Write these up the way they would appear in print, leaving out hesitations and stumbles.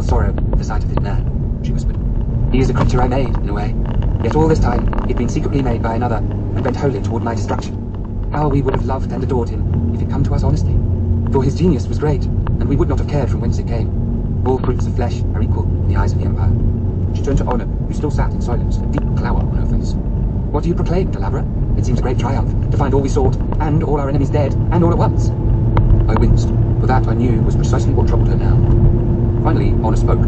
sorrow at the sight of this man, she whispered. He is a creature I made, in a way. Yet all this time, he'd been secretly made by another, and bent wholly toward my destruction. How we would have loved and adored him, if he'd come to us honestly. For his genius was great, and we would not have cared from whence it came. All fruits of flesh are equal in the eyes of the Empire. She turned to Honor, who still sat in silence, a deep glower on her face. What do you proclaim, Delabra? It seems a great triumph, to find all we sought, and all our enemies dead, and all at once. I winced, for that I knew was precisely what troubled her now. Finally, Honor spoke.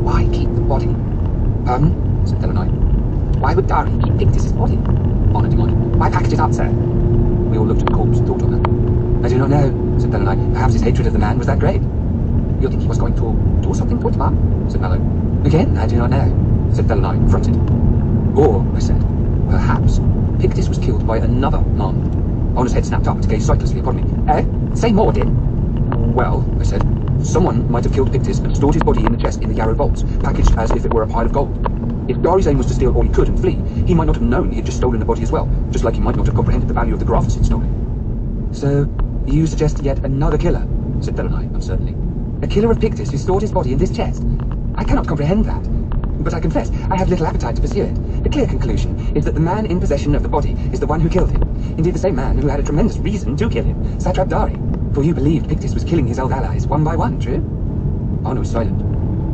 Why keep the body? Pardon? Said Delaney. Why would Dari keep Pictus's body? Honor demanded. Why package it up, sir? We all looked at the corpse and thought on that. I do not know, said Delaney. Perhaps his hatred of the man was that great. You think he was going to do something to it, ma'am? Said Mallow. Again, I do not know, said Delaney, fronted. Or, I said, perhaps Pictus was killed by another man. Honor's head snapped up to gaze sightlessly upon me. Eh? Say more, did? Well, I said, someone might have killed Pictus and stored his body in the chest in the Yarrow vaults, packaged as if it were a pile of gold. If Dari's aim was to steal all he could and flee, he might not have known he had just stolen the body as well, just like he might not have comprehended the value of the grafts he'd stolen. So, you suggest yet another killer, said Delaney uncertainly. A killer of Pictus who stored his body in this chest? I cannot comprehend that. But I confess, I have little appetite to pursue it. The clear conclusion is that the man in possession of the body is the one who killed him. Indeed, the same man who had a tremendous reason to kill him, Satrap Dari. For you believed Pictus was killing his old allies one by one, true? Honor was silent.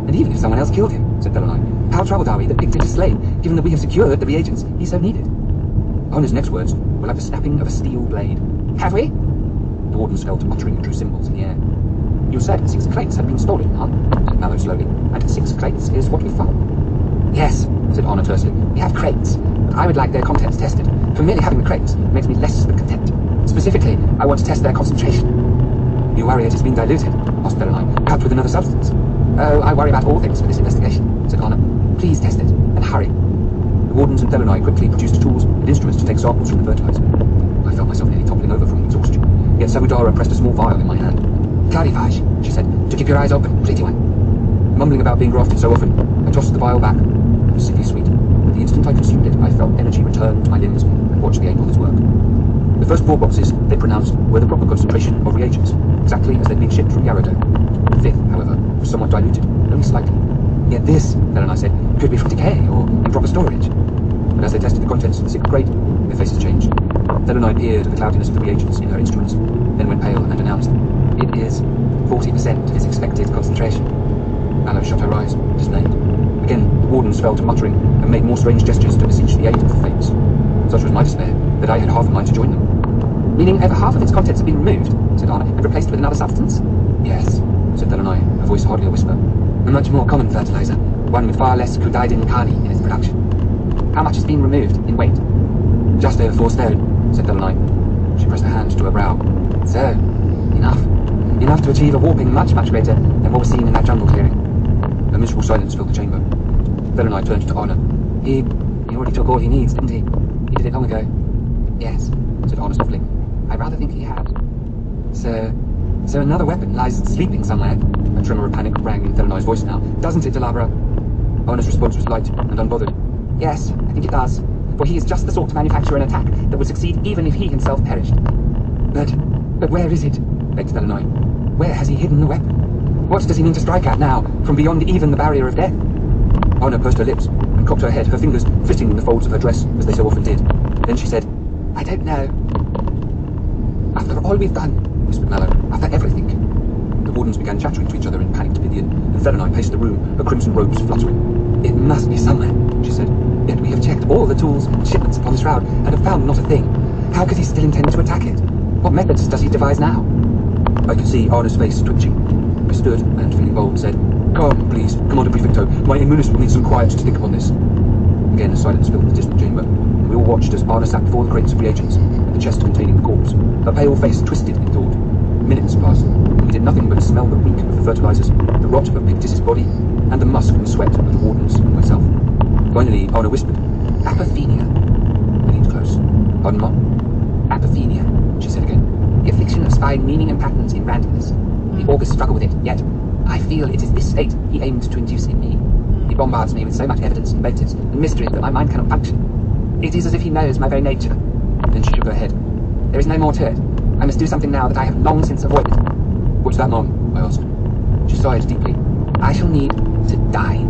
And even if someone else killed him, said Delaney, how troubled are we that Pictus is slain, given that we have secured the reagents he so needed? Honor's next words were like the snapping of a steel blade. Have we? The wardens fell to muttering and drew symbols in the air. You said 6 crates had been stolen, huh? Said Mallow slowly. And 6 crates is what we found. Yes, said Honor tersely. We have crates, but I would like their contents tested. For merely having the crates makes me less than content. Specifically, I want to test their concentration. You worry it has been diluted? Asked Delaney. Cut with another substance? Oh, I worry about all things for this investigation, said Honor. Please test it, and hurry. The wardens and Delaney quickly produced tools and instruments to take samples from the fertilizer. I felt myself nearly toppling over from exhaustion, yet Samudara pressed a small vial in my hand. Clarifage, she said, to keep your eyes open, pretty one. Mumbling about being grafted so often, I tossed the vial back. It was sickly sweet. The instant I consumed it, I felt energy return to my limbs and watched the angel at work. The first 4 boxes, they pronounced, were the proper concentration of reagents, exactly as they'd been shipped from Yarrowdome. The 5th, however, was somewhat diluted, only slightly. Yet this, Delaney said, could be from decay or improper storage. But as they tested the contents of the 6th crate, their faces changed. Delaney peered at the cloudiness of the reagents in her instruments, then went pale and announced, it is 40% his expected concentration. Mallow shut her eyes, dismayed. Again, the wardens fell to muttering and made more strange gestures to beseech the aid of the fates. Such was my despair that I had half a mind to join them. Meaning over half of its contents have been removed, said Honor, and replaced with another substance? Yes, said Delaney, her voice hardly a whisper. A much more common fertilizer, one with far less Kudidin Kani in its production. How much has been removed in weight? Just over 4 stone, said Delaney. She pressed her hand to her brow. So, enough. Enough to achieve a warping much, much greater than what was seen in that jungle clearing. A miserable silence filled the chamber. Delaney turned to Honor. He already took all he needs, didn't he? He did it long ago. Yes, said Honor softly. I rather think he had. So another weapon lies sleeping somewhere. A tremor of panic rang in Delaney's voice now. Doesn't it, Delabra? Honor's response was light and unbothered. Yes, I think it does. For he is just the sort to manufacture an attack that would succeed even if he himself perished. But where is it? Begged Delaney. Where has he hidden the weapon? What does he mean to strike at now, from beyond even the barrier of death? Honor pursed her lips and cocked her head, her fingers flitting in the folds of her dress, as they so often did. Then she said, I don't know. After all we've done, whispered Mallow, after everything. The wardens began chattering to each other in panicked Pidgin, and Delaney paced the room, her crimson robes fluttering. It must be somewhere, she said. Yet we have checked all the tools and shipments upon the shroud, and have found not a thing. How could he still intend to attack it? What methods does he devise now? I could see Arna's face twitching. I stood and, feeling bold, said, Come, please, Commander Prefecto. My immunist will need some quiet to think upon this. Again, a silence filled the distant chamber, and we all watched as Arna sat before the crates of reagents and the chest containing the corpse, her pale face twisted in thought. Minutes passed, and we did nothing but smell the reek of the fertilizers, the rot of Pictus's body, and the musk and sweat of the wardens and myself. Finally, Arna whispered, Apophenia. I leaned close. Pardon, Mom? Apophenia, she said again. The affliction of spying meaning and patterns in randomness. The August struggle with it, yet I feel it is this state he aimed to induce in me. He bombards me with so much evidence and motives and mysteries that my mind cannot function. It is as if he knows my very nature. Then she shook her head. There is no more to it. I must do something now that I have long since avoided. What's that, Mom? I asked. She sighed deeply. I shall need to dine.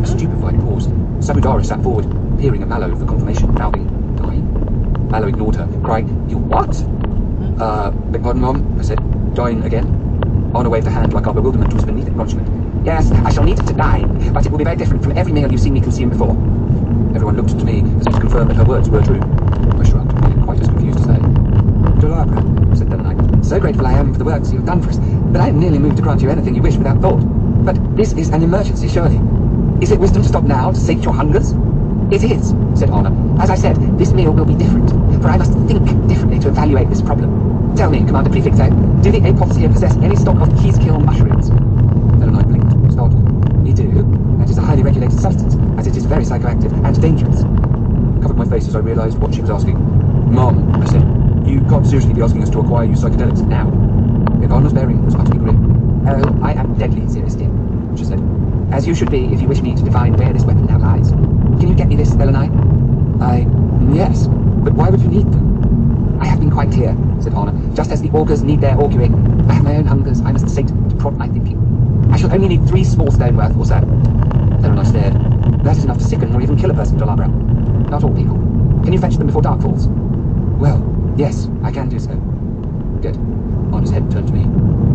A stupefied pause. Samudara sat forward, peering at Mallow for confirmation, mouthing, "Dine?" Mallow ignored her, crying, "You what?" Beg pardon, Mom," I said. "Dine again?" Anna waved a hand like our bewilderment was beneath acknowledgement. "Yes, I shall need to dine, but it will be very different from every meal you've seen me consume before." Everyone looked to me as if to confirm that her words were true. I shrugged, quite as confused as they. "Dolabra," said Delanite, "so grateful I am for the works you have done for us, but I am nearly moved to grant you anything you wish without thought. But this is an emergency, surely. Is it wisdom to stop now, to sate your hungers?" "It is," said Anna. "As I said, this meal will be different, for I must think differently to evaluate this problem. Tell me, Commander Prefecto, do the apots here possess any stock of Keeskill mushrooms?" Delanite blinked, startled. "We do. That is a highly regulated substance, as it is very psychoactive and dangerous." I covered my face as I realised what she was asking. "Mom," I said, "you can't seriously be asking us to acquire you psychedelics now." Yet Anna's bearing was utterly grim. "Oh, I am deadly serious, dear," she said. "As you should be if you wish me to define where this weapon now lies. Can you get me this, Delanite?" Yes. But why would you need them?" "I have been quite clear," said Anna. "Just as the augurs need their auguring, I have my own hungers I must sate to prod my thinking. I shall only need 3 small stone worth or so." Delanite stared. "That is enough to sicken or even kill a person, Dolabra." "Not all people. Can you fetch them before dark falls?" "Well, yes, I can do so." "Good." Anna's head turned to me.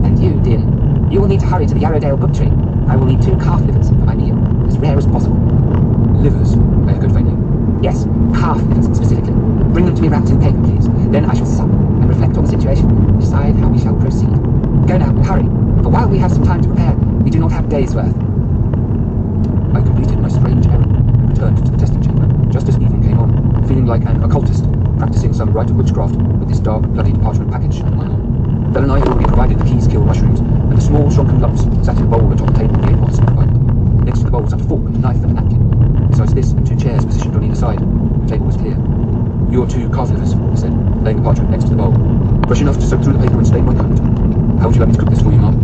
"And you, Din, you will need to hurry to the Yarrowdale book tree. I will need 2 calf livers for my meal, as rare as possible." "Livers?" I echoed faintly. "Yes, calf livers specifically. Bring them to me wrapped in paper, please. Then I shall sup and reflect on the situation and decide how we shall proceed. Go now, hurry, for while we have some time to prepare, we do not have days' worth." I completed my strange errand and returned to the testing chamber just as evening came on, feeling like an occultist practicing some rite of witchcraft with this dark, bloodied parchment package in my arm. Delanite had already provided the Keeskill mushrooms, and the small, shrunken lumps sat in a bowl atop the table the apots had provided. Next to the bowl sat a fork, a knife, and a napkin. Besides this, and 2 chairs positioned on either side. The table was clear. "Your 2 calf livers," I said, laying the parchment next to the bowl. "Fresh enough to soak through the paper and stain my coat. How would you like me to cook this for you, Mum?"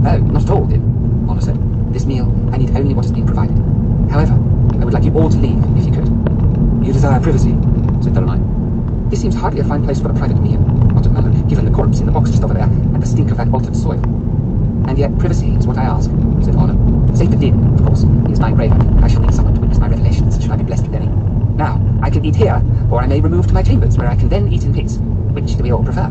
"Oh, not at all, Din," Anna said. "This meal, I need only what has been provided. However, I would like you all to leave, if you could." "You desire privacy," said Delanite. "This seems hardly a fine place for a private meal," muttered Mallow, "given the corpse in the box just over there, and the stink of that altered soil." "And yet privacy is what I ask," said Anna. "Save for Din, of course. He is my grave. I shall need someone to witness my revelations, should I be blessed with any. Now, I can eat here, or I may remove to my chambers, where I can then eat in peace. Which do we all prefer?"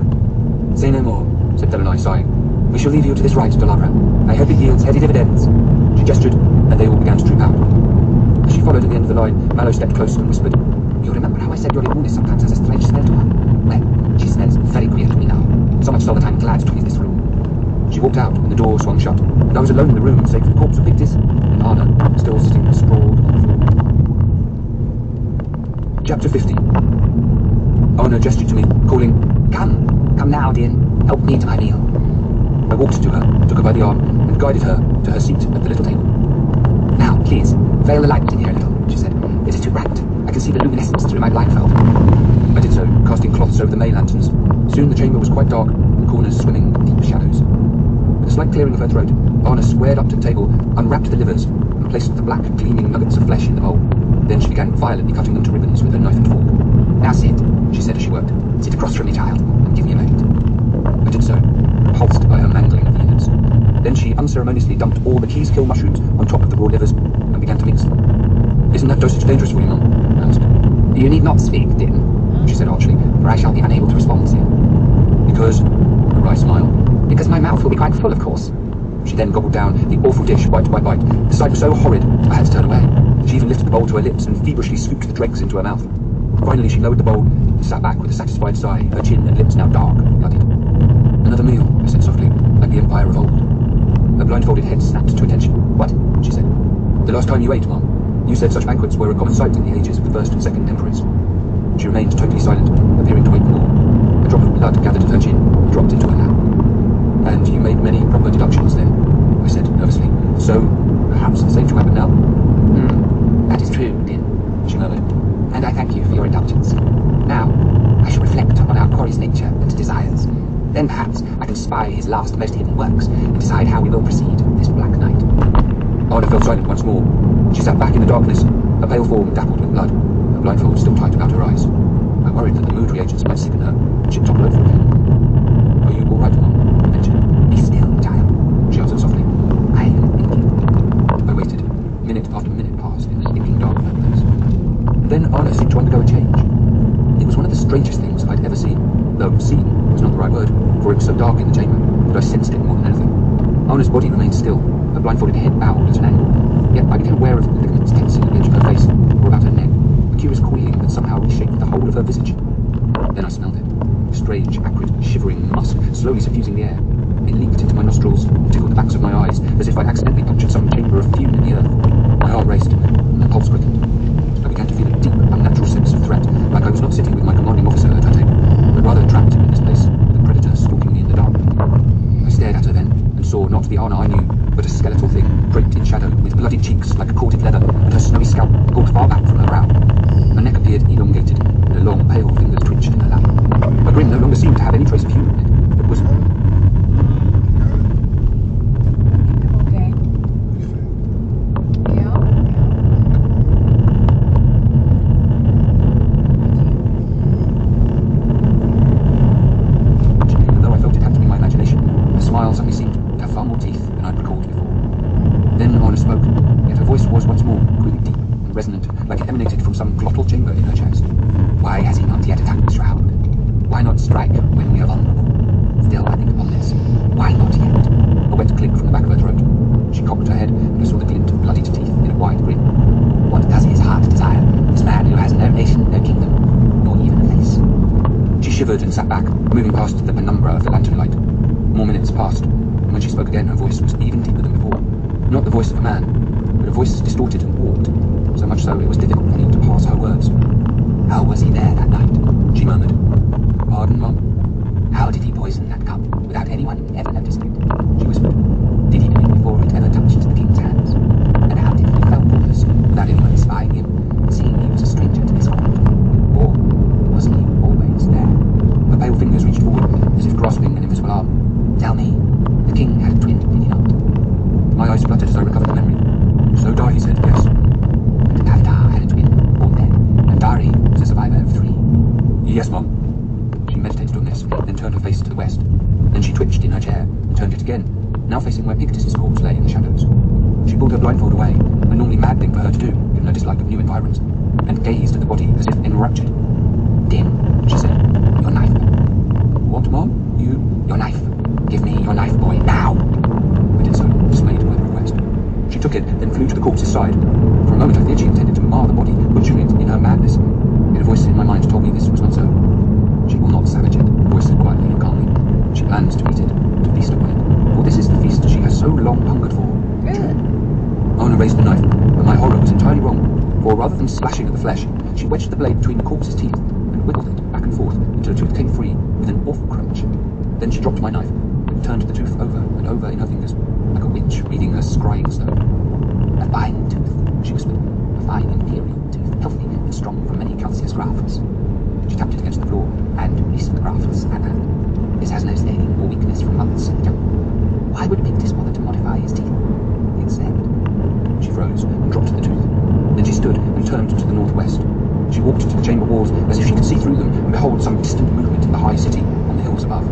"Say no more," said Delanite, sighing. "We shall leave you to this rite, Dolabra. I hope it yields heady dividends." She gestured, and they all began to troop out. As she followed at the end of the line, Mallow stepped close and whispered, "You remember how I said your Imuni sometimes has a strange smell to her? Well, she smells very queer to me now. So much so that I'm glad to leave this room." She walked out, and the door swung shut, and I was alone in the room, save for the corpse of Pictus, and Anna, still sitting sprawled on the floor. Chapter 15. Anna gestured to me, calling, Come now, Din. Help me to my meal." I walked to her, took her by the arm, and guided her to her seat at the little table. "Now, please, veil the light in here a little," she said. "It is too bright. I can see the luminescence through my blindfold." I did so, casting cloths over the May lanterns. Soon the chamber was quite dark, the corners swimming in deep shadows. With a slight clearing of her throat, Anna squared up to the table, unwrapped the livers, and placed the black, gleaming nuggets of flesh in the bowl. Then she began violently cutting them to ribbons with her knife and fork. "Now sit," she said as she worked. "Sit across from me, child, and give me a moment." I did so, repulsed by her mangling vehemence. Then she unceremoniously dumped all the Keeskill mushrooms on top of the raw livers, and began to mix them. "Isn't that dosage dangerous for you, Mum?" I asked. "You need not speak, Din," she said archly, "for I shall be unable to respond soon." "Because?" A wry smile. "Because my mouth will be quite full, of course." She then gobbled down the awful dish bite by bite. The sight was so horrid, I had to turn away. She even lifted the bowl to her lips and feverishly scooped the dregs into her mouth. Finally, she lowered the bowl and sat back with a satisfied sigh, her chin and lips now dark and bloodied. "Another meal," I said softly, "like the Empire of old." Her blindfolded head snapped to attention. "What?" she said. "The last time you ate, Mum. You said such banquets were a common sight in the ages of the first and second emperors." She remained totally silent, appearing to wait for more. A drop of blood gathered at her chin, dropped into her lap. "And you made many proper deductions then," I said nervously. "So, perhaps the same to happen now?" "That is true, Din," she murmured. "And I thank you for your indulgence. Now, I shall reflect on our quarry's nature and desires. Then perhaps I can spy his last most hidden works and decide how we will proceed this black night." Anna fell silent once more. She sat back in the darkness, her pale form dappled with blood, her blindfold still tight about her eyes. I worried that the mood reagents might sicken her, and she'd topple over again. "Are you all right, Mum?" I ventured. "Be still, child," she answered softly. "I am in Then Anna seemed to undergo a change. It was one of the strangest things I'd ever seen, though seen was not the right word, for it was so dark in the chamber that I sensed it more than anything. Anna's body remained still, her blindfolded head bowed at an angle, yet I became aware of ligaments tensing at the edge of her face or about her neck, a curious coiling that somehow reshaped the whole of her visage. Then I smelled it. A strange, acrid, shivering musk, slowly suffusing the air. It leaked into my nostrils, tickled the backs of my eyes, as if I'd accidentally punctured some chamber of fume in the earth. My heart raced, and my pulse quickened. I began to feel a deep, unnatural sense of threat, like I was not sitting with my commanding officer at her table, but rather trapped in this place, with a predator stalking me in the dark. I stared at her then, and saw not the Anna I knew, but a skeletal thing, draped in shadow, with bloodied cheeks like corded leather, and her snowy scalp pulled far back from her brow. Her neck appeared elongated, and her long, pale fingers twitched in her lap. Her grin no longer seemed to have any trace of humour in it, but was... like it emanated from some glottal chamber in her chest. Why has he not yet attacked Mr. Howard? Why not strike when we are vulnerable? Still, I think upon this. Why not yet? A wet click from the back of her throat. She cocked her head, and I saw the glint of bloodied teeth in a wide grin. What does his heart desire? This man who has no nation, no kingdom, nor even a face. She shivered and sat back, moving past the penumbra of the lantern light. More minutes passed, and when she spoke again, her voice was even deeper than before. Not the voice of a man, but a voice distorted and warped, so much so it was difficult for me to parse her words. How was he there that night? She murmured. Pardon, Mum? How did he poison that cup without anyone ever noticing it? She whispered. Did he do it before it ever touched the king's hands? And how did he fell poorless without anyone spying him, seeing he was a stranger to this court? Or was he always there? Her pale fingers reached forward, as if grasping an invisible arm. Tell me, the king had a twin, did he not? My eyes fluttered as I recovered the memory. So Dari said yes. And Kavdar had a twin, born then, and Dari was a survivor of 3. Yes, Mum. She meditated on this, then turned her face to the west. Then she twitched in her chair, and turned it again, now facing where Pictus's corpse lay in the shadows. She pulled her blindfold away, a normally mad thing for her to do, given her dislike of new environs, and gazed at the body as if enraptured. Dim, she said. Your knife. What, Mum? Your knife. Give me your knife, boy, now! I did so, dismayed by the request. She took it, then flew to the corpse's side. For a moment I feared she intended to mar the body, butchering it in her madness. Yet a voice in my mind told me this was not so. She will not savage it, the voice said quietly and calmly. She plans to eat it, to feast upon it, for this is the feast she has so long hungered for. Good. Anna raised the knife, but my horror was entirely wrong, for rather than slashing at the flesh, she wedged the blade between the corpse's teeth and wiggled it back and forth until the tooth came free with an awful crunch. Then she dropped my knife and turned the tooth over and over in her fingers, like a witch reading her scrying stone. A fine tooth, she whispered. A fine imperial tooth, healthy and strong from many calcareous grafts. She tapped it against the floor and released the grafts at her. This has no staining or weakness from months ago. Why would Pictus bother to modify his teeth? Except... She froze and dropped the tooth. Then she stood and turned to the northwest. She walked to the chamber walls as if she could see through them and behold some distant movement in the high city on the hills above.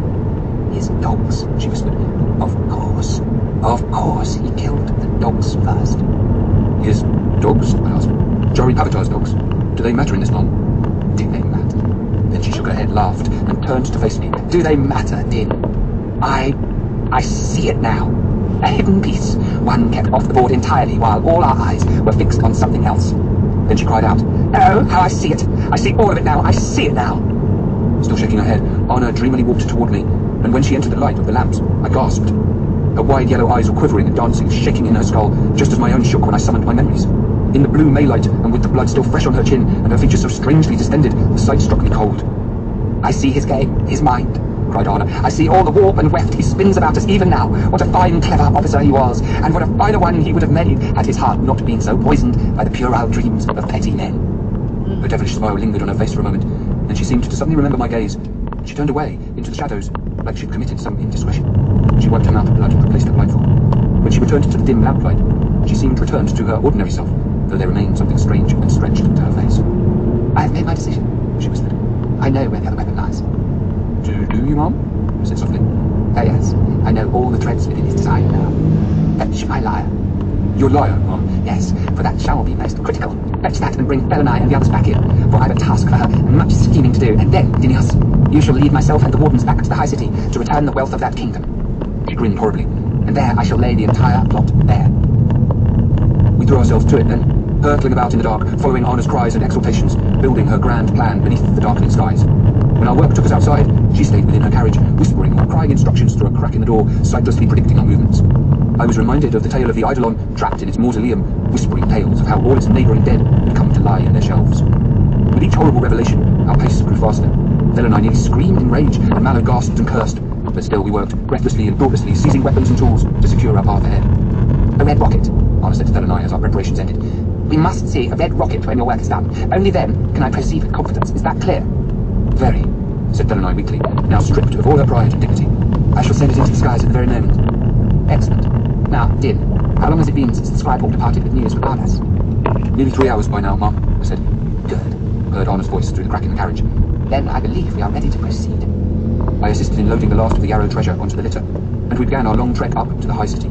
His dogs, she whispered. Of course. Of course, he killed the dogs first. His dogs? I asked. Jari Pavatar's dogs. Do they matter in this, Mom? Do they matter? Then she shook her head, laughed, and turned to face me. Do they matter, Din? I see it now. A hidden piece, one kept off the board entirely while all our eyes were fixed on something else. Then she cried out, Oh, how I see it! I see all of it now! I see it now! Still shaking her head, Anna dreamily walked toward me, and when she entered the light of the lamps, I gasped. Her wide yellow eyes were quivering and dancing, shaking in her skull, just as my own shook when I summoned my memories. In the blue May-light, and with the blood still fresh on her chin, and her features so strangely distended, the sight struck me cold. I see his game, his mind, cried Anna. I see all the warp and weft he spins about us even now. What a fine, clever officer he was, and what a finer one he would have made had his heart not been so poisoned by the puerile dreams of petty men. A devilish smile lingered on her face for a moment, then she seemed to suddenly remember my gaze. She turned away into the shadows, like she'd committed some indiscretion. She wiped her mouth of blood and replaced her blindfold. When she returned to the dim lamplight, she seemed returned to her ordinary self, though there remained something strange and stretched to her face. I have made my decision, she whispered. I know where the other weapon lies. Do you, Mom? I said softly. Oh yes, I know all the threads within his design now. Fetch my lyre. You're a liar, Mom. Yes, for that shall be most critical. Fetch that and bring Felonai and the others back in, for I've a task for her and much scheming to do. And then, Dinius, you shall lead myself and the wardens back to the high city to return the wealth of that kingdom. She grinned horribly. And there I shall lay the entire plot bare. We threw ourselves to it then, hurtling about in the dark, following Anna's cries and exultations, building her grand plan beneath the darkening skies. When our work took us outside, she stayed within her carriage, whispering or crying instructions through a crack in the door, sightlessly predicting our movements. I was reminded of the tale of the Eidolon, trapped in its mausoleum, whispering tales of how all its neighbouring dead had come to lie in their shelves. With each horrible revelation, our pace grew faster. Felonai nearly screamed in rage, and Mallow gasped and cursed, but still we worked, breathlessly and thoughtlessly, seizing weapons and tools to secure our path ahead. A red rocket, Anna said to Felonai as our preparations ended. We must see a red rocket when your work is done. Only then can I proceed with confidence. Is that clear? Very, said Felonai weakly, now stripped of all her pride and dignity. I shall send it into the skies at the very moment. Excellent. Now, Din, how long has it been since the Scribehawk departed with news regarding us? Nearly 3 hours by now, Mum, I said. Good, heard Anna's voice through the crack in the carriage. Then I believe we are ready to proceed. I assisted in loading the last of the Yarrow treasure onto the litter, and we began our long trek up to the high city.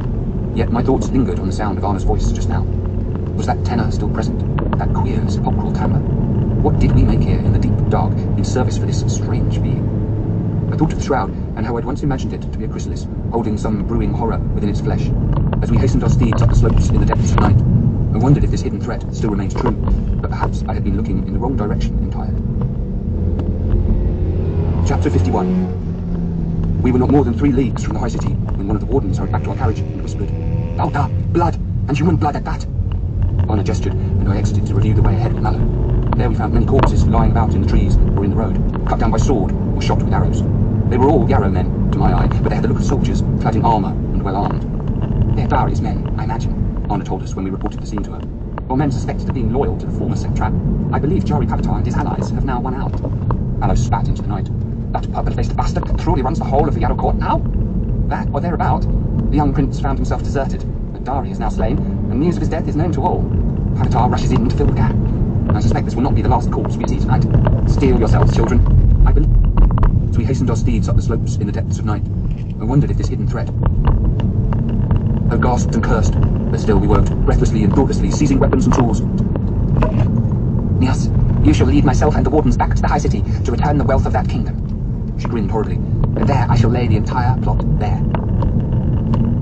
Yet my thoughts lingered on the sound of Anna's voice just now. Was that tenor still present? That queer, sepulchral timbre? What did we make here in the deep dark in service for this strange being? I thought of the shroud, and how I'd once imagined it to be a chrysalis, holding some brewing horror within its flesh. As we hastened our steeds up the slopes in the depths of night, I wondered if this hidden threat still remained true, but perhaps I had been looking in the wrong direction entirely. Chapter 51. We were not more than 3 leagues from the high city when one of the wardens hurried back to our carriage and whispered, "Alta! Blood! And human blood at that!" Anna gestured, and I exited to review the way ahead with Mallow. There we found many corpses lying about in the trees or in the road, cut down by sword or shot with arrows. They were all Yarrow men, to my eye, but they had the look of soldiers, clad in armour and well armed. They're Dari's men, I imagine, Anna told us when we reported the scene to her. Or men suspected of being loyal to the former Septrap. I believe Jari Pavatar and his allies have now won out. Mallow spat into the night. That purple-faced bastard truly runs the whole of the Yarrow court now? That, or thereabout, the young prince found himself deserted, but Dari is now slain, and news of his death is known to all. Pavatar rushes in to fill the gap. I suspect this will not be the last corpse we see tonight. Steel yourselves, children. I believe... As we hastened our steeds up the slopes in the depths of night, I wondered if this hidden threat... I gasped and cursed, but still we worked, breathlessly and thoughtlessly, seizing weapons and tools. Nias, you shall lead myself and the wardens back to the high city to return the wealth of that kingdom. She grinned horribly. And there I shall lay the entire plot bare.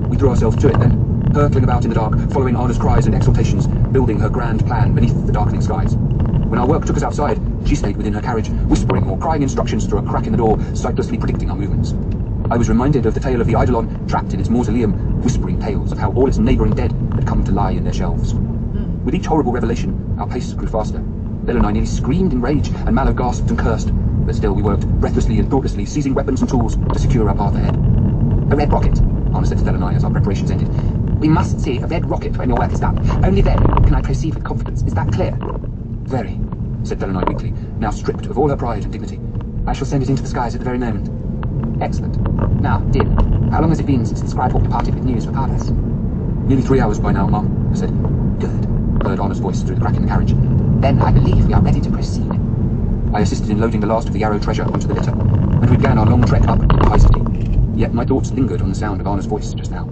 We threw ourselves to it then, hurtling about in the dark, following Anna's cries and exultations, building her grand plan beneath the darkening skies. When our work took us outside, she stayed within her carriage, whispering or crying instructions through a crack in the door, sightlessly predicting our movements. I was reminded of the tale of the Eidolon, trapped in its mausoleum, whispering tales of how all its neighbouring dead had come to lie in their shelves. With each horrible revelation, our pace grew faster. Felonai nearly screamed in rage, and Mallow gasped and cursed, but still we worked, breathlessly and thoughtlessly, seizing weapons and tools to secure our path ahead. A red rocket, Anna said to Felonai as our preparations ended. We must see a red rocket when your work is done. Only then can I proceed with confidence. Is that clear? Very, said Felonai weakly, now stripped of all her pride and dignity. I shall send it into the skies at the very moment. Excellent. Now, Din, how long has it been since the Scribehawk departed with news regarding us? Nearly 3 hours by now, Mum, I said. Good, heard Anna's voice through the crack in the carriage. Then I believe we are ready to proceed. I assisted in loading the last of the Yarrow treasure onto the litter, and we began our long trek up to the high city. Yet my thoughts lingered on the sound of Anna's voice just now.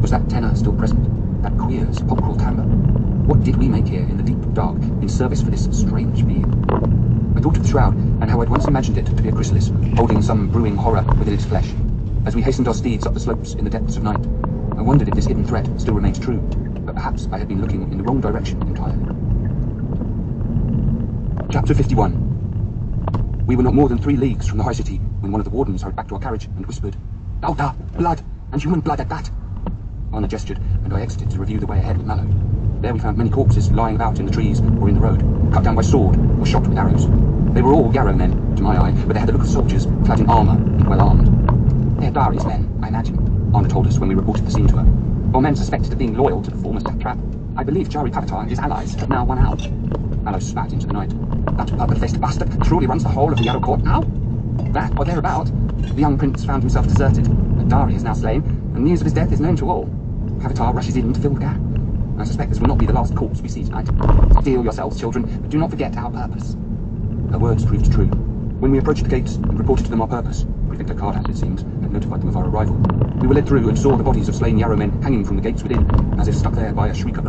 Was that tenor still present? That queer, sepulchral timbre? What did we make here in the deep dark in service for this strange being? I thought of the shroud, and how I'd once imagined it to be a chrysalis, holding some brewing horror within its flesh. As we hastened our steeds up the slopes in the depths of night, I wondered if this hidden threat still remained true, but perhaps I had been looking in the wrong direction entirely. Chapter 51. We were not more than 3 leagues from the high city when one of the wardens hurried back to our carriage and whispered, "Alta! Blood! And human blood at that!" Anna gestured, and I exited to review the way ahead with Mallow. There we found many corpses lying about in the trees or in the road, cut down by sword or shot with arrows. They were all Yarrow men, to my eye, but they had the look of soldiers, clad in armour and well armed. They're Dari's men, I imagine, Anna told us when we reported the scene to her. Or men suspected of being loyal to the former Septrap. I believe Jari Pavatar and his allies have now won out. Mallow spat into the night. That purple-faced bastard truly runs the whole of the Yarrow court now? That, or thereabout, the young prince found himself deserted, but Dari is now slain, and news of his death is known to all. Pavatar rushes in to fill the gap. I suspect this will not be the last corpse we see tonight. Steel yourselves, children, but do not forget our purpose. Her words proved true. When we approached the gates and reported to them our purpose, Prefect Cardas, it seems, had notified them of our arrival. We were led through and saw the bodies of slain Yarrow men hanging from the gates within, as if stuck there by a shriek of